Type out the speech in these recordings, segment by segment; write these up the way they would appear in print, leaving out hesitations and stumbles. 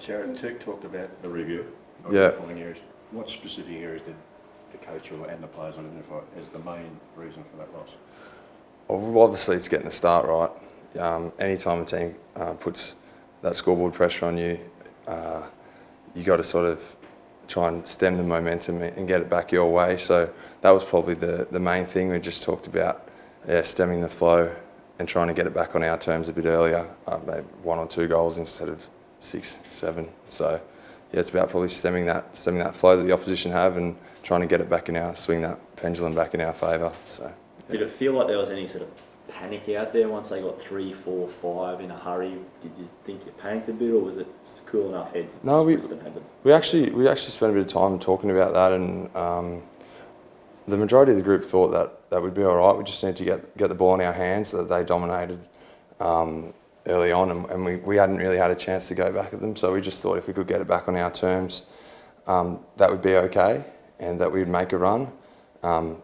Jarrod, Turk talked about the review of Yeah. the flying areas. What specific areas did the coach and the players identify as the main reason for that loss? Well, obviously, it's getting the start right. Anytime a team puts that scoreboard pressure on you, you got to sort of try and stem the momentum and get it back your way. So that was probably the main thing we just talked about, stemming the flow and trying to get it back on our terms a bit earlier, maybe 1 or 2 goals instead of 6, 7. So yeah, it's about probably stemming that flow that the opposition have and trying to get it back swing that pendulum back in our favour. So. Did it feel like there was any sort of panic out there once they got 3, 4, 5 in a hurry? Did you think you panicked a bit, or was it cool enough heads? No, we actually spent a bit of time talking about that, and the majority of the group thought that would be all right. We just need to get the ball in our hands, so that they dominated early on, and we hadn't really had a chance to go back at them. So we just thought if we could get it back on our terms, that would be okay, and that we'd make a run.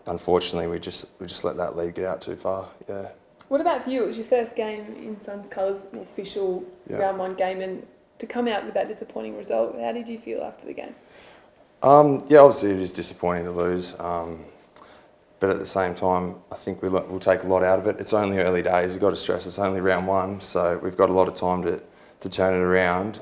Unfortunately, we just let that lead get out too far. Yeah. What about for you? It was your first game in SUNS colours, official round 1 game, and to come out with that disappointing result, how did you feel after the game? Yeah, obviously it is disappointing to lose, but at the same time, I think we'll take a lot out of it. It's only early days. You've got to stress it's only round 1, so we've got a lot of time to turn it around.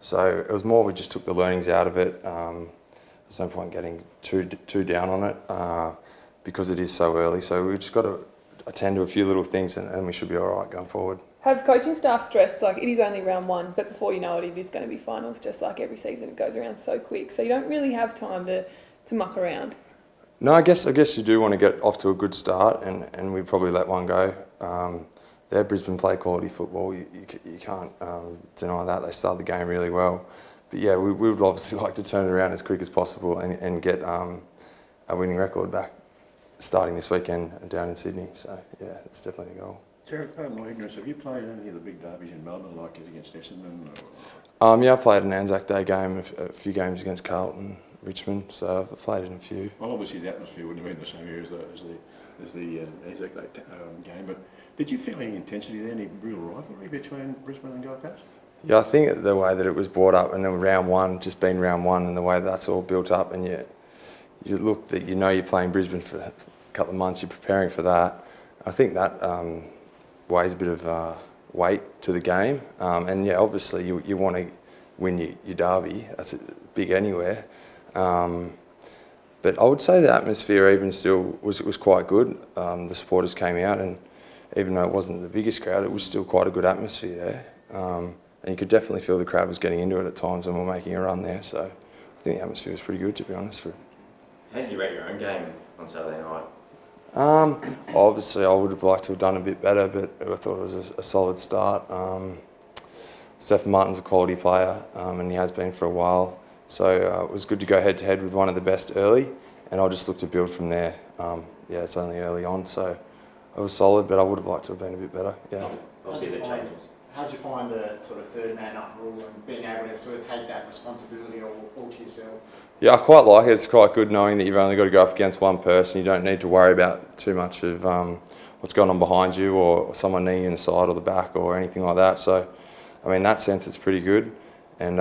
So it was more we just took the learnings out of it. There's no point getting too down on it because it is so early. So we just got to attend to a few little things and we should be all right going forward. Have coaching staff stressed, like, it is only round 1, but before you know it, it is going to be finals, just like every season. It goes around so quick, so you don't really have time to muck around. No, I guess you do want to get off to a good start, and we probably let one go. There, Brisbane play quality football. You can't deny that. They start the game really well. But yeah, we would obviously like to turn it around as quick as possible and get a winning record back starting this weekend down in Sydney. So yeah, it's definitely the goal. Jarrod, pardon my ignorance, have you played any of the big derbies in Melbourne, like against Essendon? Yeah, I played an Anzac Day game, a few games against Carlton, Richmond, so I've played in a few. Well, obviously the atmosphere wouldn't have been the same here as the Anzac Day game, but did you feel any intensity there, any real rivalry between Brisbane and Gold Coast? Yeah, I think the way that it was brought up, and then round 1, just being round 1, and the way that's all built up, and you look that you're playing Brisbane for a couple of months, you're preparing for that. I think that weighs a bit of weight to the game, and yeah, obviously you want to win your derby. That's big anywhere. But I would say the atmosphere even still was quite good. The supporters came out, and even though it wasn't the biggest crowd, it was still quite a good atmosphere there. And you could definitely feel the crowd was getting into it at times when we were making a run there. So I think the atmosphere was pretty good, to be honest. How did you rate your own game on Saturday night? Obviously, I would have liked to have done a bit better, but I thought it was a solid start. Steph Martin's a quality player, and he has been for a while. So it was good to go head-to-head with one of the best early, and I'll just look to build from there. Yeah, it's only early on, so it was solid, but I would have liked to have been a bit better. Yeah. Obviously, the changes. How do you find the sort of third man up rule and being able to sort of take that responsibility all to yourself? Yeah, I quite like it. It's quite good knowing that you've only got to go up against one person. You don't need to worry about too much of what's going on behind you or someone kneeing you in the side or the back or anything like that. So, I mean, in that sense, it's pretty good. And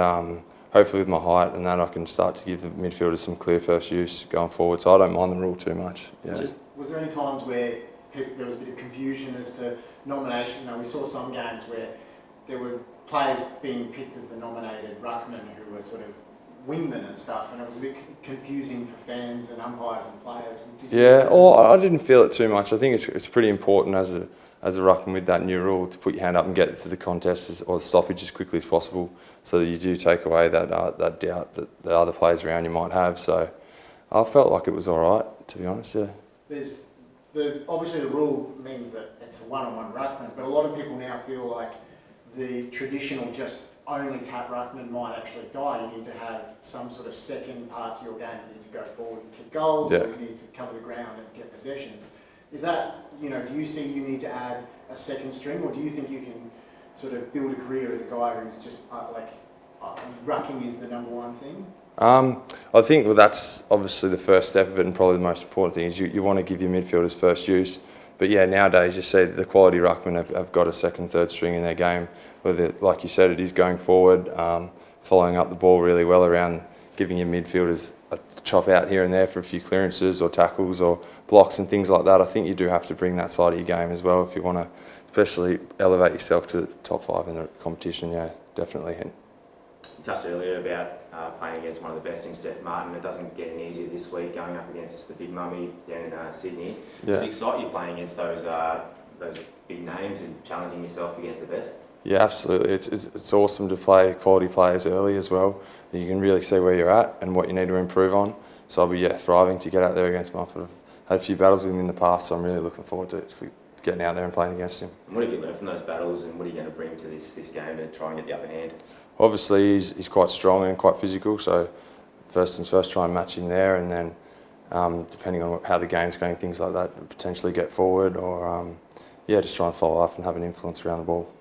hopefully with my height and that, I can start to give the midfielders some clear first use going forward. So I don't mind the rule too much. Yeah. Was there any times where there was a bit of confusion as to nomination? Now, we saw some games where there were players being picked as the nominated ruckman who were sort of wingmen and stuff, and it was a bit confusing for fans and umpires and players. I didn't feel it too much. I think it's pretty important as a ruckman with that new rule to put your hand up and get to the contest or the stoppage as quickly as possible, so that you do take away that doubt that the other players around you might have. So I felt like it was all right, to be honest. Yeah. Obviously the rule means that it's a one-on-one ruckman, but a lot of people now feel like the traditional just only tap ruckman might actually die. You need to have some sort of second part to your game. You need to go forward and kick goals, or you need to cover the ground and get possessions. Is that, do you see you need to add a second string, or do you think you can sort of build a career as a guy who's just rucking is the number one thing? I think that's obviously the first step of it, and probably the most important thing is you want to give your midfielders first use. But yeah, nowadays you see the quality ruckmen have got a second, third string in their game. Whether, like you said, it is going forward, following up the ball really well around, giving your midfielders a chop out here and there for a few clearances or tackles or blocks and things like that. I think you do have to bring that side of your game as well if you want to, especially elevate yourself to the top 5 in the competition. Yeah, definitely. You touched earlier about playing against one of the best in Steph Martin. It doesn't get any easier this week going up against the big mummy down in Sydney. Yeah. Does it excite you playing against those big names and challenging yourself against the best? Yeah, absolutely. It's awesome to play quality players early as well. You can really see where you're at and what you need to improve on. So I'll be thriving to get out there against Mumford. I've had a few battles with him in the past, so I'm really looking forward to getting out there and playing against him. And what have you learned from those battles, and what are you going to bring to this game to try and get the upper hand? Obviously, he's quite strong and quite physical, so first things first, try and match him there, and then depending on how the game's going, things like that, potentially get forward or just try and follow up and have an influence around the ball.